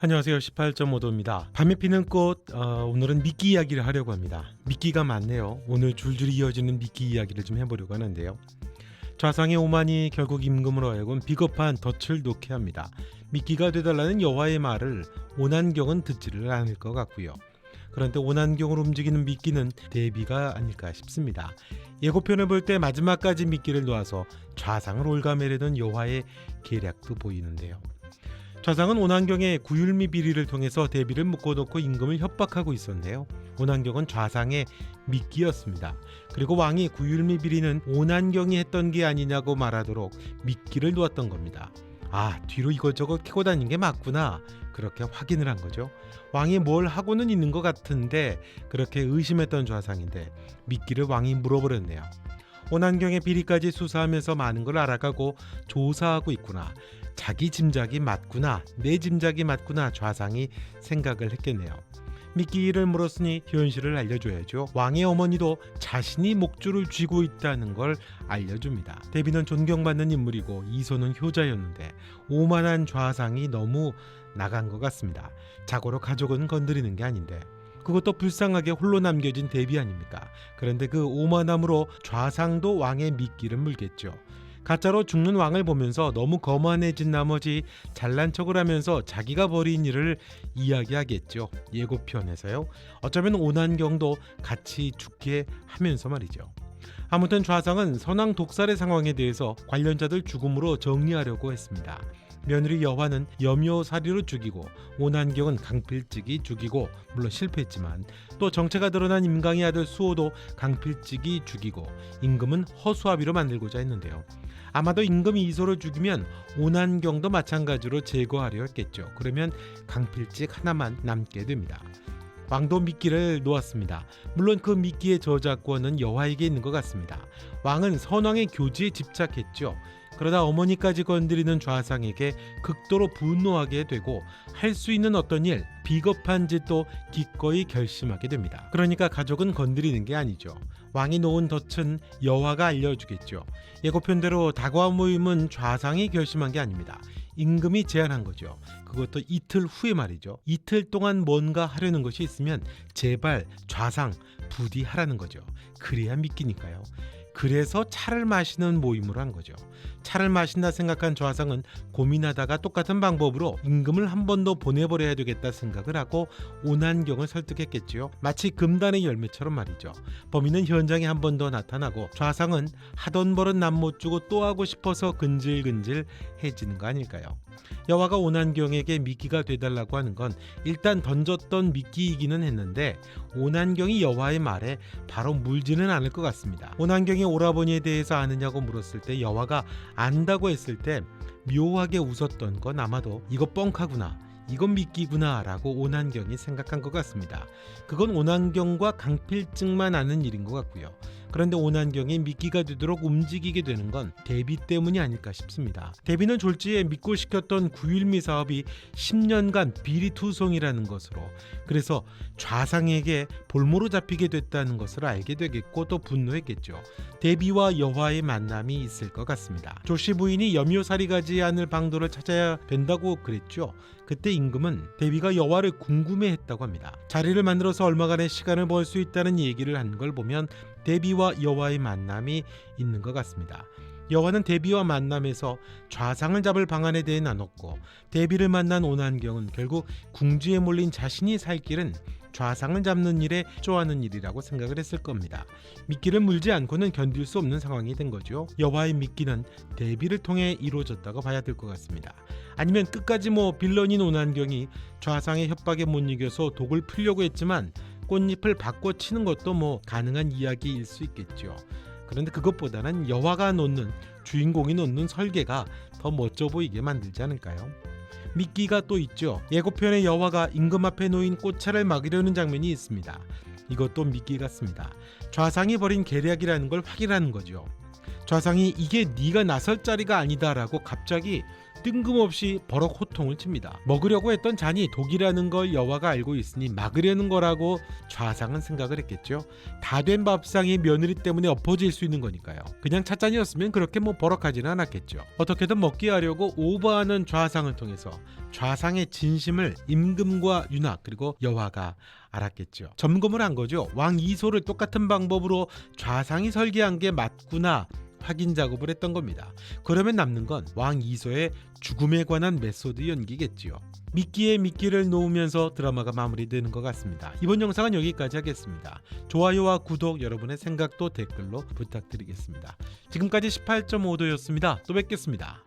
안녕하세요. 18.5도입니다. 밤에 피는 꽃, 오늘은 미끼 이야기를 하려고 합니다. 미끼가 많네요. 오늘 줄줄이 이어지는 미끼 이야기를 좀 해보려고 하는데요. 좌상의 오만이 결국 임금으로 하여금 비겁한 덫을 놓게 합니다. 미끼가 되달라는 여호와의 말을 오난경은 듣지를 않을 것 같고요. 그런데 오난경으로 움직이는 미끼는 대비가 아닐까 싶습니다. 예고편을 볼 때 마지막까지 미끼를 놓아서 좌상을 올가매려는 여호와의 계략도 보이는데요. 좌상은 오난경의 구율미 비리를 통해서 대비를 묶어놓고 임금을 협박하고 있었는데요. 오난경은 좌상의 미끼였습니다. 그리고 왕이 구율미 비리는 오난경이 했던 게 아니냐고 말하도록 미끼를 놓았던 겁니다. 뒤로 이것저것 캐고 다닌 게 맞구나, 그렇게 확인을 한 거죠. 왕이 뭘 하고는 있는 것 같은데 그렇게 의심했던 좌상인데 미끼를 왕이 물어버렸네요. 오난경의 비리까지 수사하면서 많은 걸 알아가고 조사하고 있구나, 자기 짐작이 맞구나, 내 짐작이 맞구나, 좌상이 생각을 했겠네요. 미끼를 물었으니 현실을 알려줘야죠. 왕의 어머니도 자신이 목줄을 쥐고 있다는 걸 알려줍니다. 대비는 존경받는 인물이고 이소는 효자였는데 오만한 좌상이 너무 나간 것 같습니다. 자고로 가족은 건드리는 게 아닌데, 그것도 불쌍하게 홀로 남겨진 대비 아닙니까? 그런데 그 오만함으로 좌상도 왕의 미끼를 물겠죠. 가짜로 죽는 왕을 보면서 너무 거만해진 나머지 잘난 척을 하면서 자기가 벌인 일을 이야기하겠죠. 예고편에서요. 어쩌면 오난경도 같이 죽게 하면서 말이죠. 아무튼 좌상은 선왕 독살의 상황에 대해서 관련자들 죽음으로 정리하려고 했습니다. 며느리 여화는 염요사리로 죽이고 오난경은 강필직이 죽이고, 물론 실패했지만, 또 정체가 드러난 임강의 아들 수호도 강필직이 죽이고 임금은 허수아비로 만들고자 했는데요. 아마도 임금이 이소를 죽이면 오난경도 마찬가지로 제거하려 했겠죠. 그러면 강필직 하나만 남게 됩니다. 왕도 미끼를 놓았습니다. 물론 그 미끼의 저작권은 여호와에게 있는 것 같습니다. 왕은 선왕의 교지에 집착했죠. 그러다 어머니까지 건드리는 좌상에게 극도로 분노하게 되고 할 수 있는 어떤 일, 비겁한 짓도 기꺼이 결심하게 됩니다. 그러니까 가족은 건드리는 게 아니죠. 왕이 놓은 덫은 여호와가 알려주겠죠. 예고편대로 다과 모임은 좌상이 결심한 게 아닙니다. 임금이 제안한 거죠. 그것도 이틀 후에 말이죠. 이틀 동안 뭔가 하려는 것이 있으면 제발 좌상 부디 하라는 거죠. 그래야 믿기니까요. 그래서 차를 마시는 모임으로 한 거죠. 차를 마신다 생각한 좌상은 고민하다가 똑같은 방법으로 임금을 한 번 더 보내버려야 되겠다 생각을 하고 오난경을 설득했겠지요. 마치 금단의 열매처럼 말이죠. 범인은 현장에 한 번 더 나타나고 좌상은 하던 버릇 남 못 주고 또 하고 싶어서 근질근질해지는 거 아닐까요? 여호와가 오난경에게 미끼가 되달라고 하는 건 일단 던졌던 미끼이기는 했는데 오난경이 여호와의 말에 바로 물지는 않을 것 같습니다. 오난경이 오라버니에 대해서 아느냐고 물었을 때 여호와가 안다고 했을 때 묘하게 웃었던 건 아마도 이거 뻥카구나, 이건 미끼구나 라고 오난경이 생각한 것 같습니다. 그건 오난경과 강필증만 아는 일인 것 같고요. 그런데 오난경이 미끼가 되도록 움직이게 되는 건 대비 때문이 아닐까 싶습니다. 대비는 졸지에 믿고 시켰던 구일미 사업이 10년간 비리투성이라는 것으로, 그래서 좌상에게 볼모로 잡히게 됐다는 것을 알게 되겠고 또 분노했겠죠. 대비와 여호와의 만남이 있을 것 같습니다. 조씨 부인이 염요살이 가지 않을 방도를 찾아야 된다고 그랬죠. 그때 임금은 대비가 여호와를 궁금해했다고 합니다. 자리를 만들어서 얼마간의 시간을 벌 수 있다는 얘기를 한 걸 보면 대비와 여호와의 만남이 있는 것 같습니다. 여호와는 대비와 만남에서 좌상을 잡을 방안에 대해 나눴고, 대비를 만난 오난경은 결국 궁지에 몰린 자신이 살 길은 좌상을 잡는 일에 좋아하는 일이라고 생각을 했을 겁니다. 미끼를 물지 않고는 견딜 수 없는 상황이 된 거죠. 여호와의 미끼는 대비를 통해 이루어졌다고 봐야 될 것 같습니다. 아니면 끝까지 빌런인 오난경이 좌상의 협박에 못 이겨서 독을 풀려고 했지만 꽃잎을 바꿔 치는 것도 가능한 이야기일 수 있겠죠. 그런데 그것보다는 여호와가 놓는, 주인공이 놓는 설계가 더 멋져 보이게 만들지 않을까요? 미끼가 또 있죠. 예고편에 여호와가 임금 앞에 놓인 꽃차를 막으려는 장면이 있습니다. 이것도 미끼 같습니다. 좌상이 벌인 계략이라는 걸 확인하는 거죠. 좌상이 이게 네가 나설 자리가 아니다라고 갑자기 뜬금없이 버럭 호통을 칩니다. 먹으려고 했던 잔이 독이라는 걸 여와가 알고 있으니 막으려는 거라고 좌상은 생각을 했겠죠. 다 된 밥상이 며느리 때문에 엎어질 수 있는 거니까요. 그냥 찻잔이었으면 그렇게 버럭하지는 않았겠죠. 어떻게든 먹게 하려고 오버하는 좌상을 통해서 좌상의 진심을 임금과 윤학 그리고 여화가 알았겠죠. 점검을 한 거죠. 왕 이소를 똑같은 방법으로 좌상이 설계한 게 맞구나 확인 작업을 했던 겁니다. 그러면 남는 건 왕 이소의 죽음에 관한 메소드 연기겠지요. 미끼에 미끼를 놓으면서 드라마가 마무리되는 것 같습니다. 이번 영상은 여기까지 하겠습니다. 좋아요와 구독, 여러분의 생각도 댓글로 부탁드리겠습니다. 지금까지 18.5도였습니다. 또 뵙겠습니다.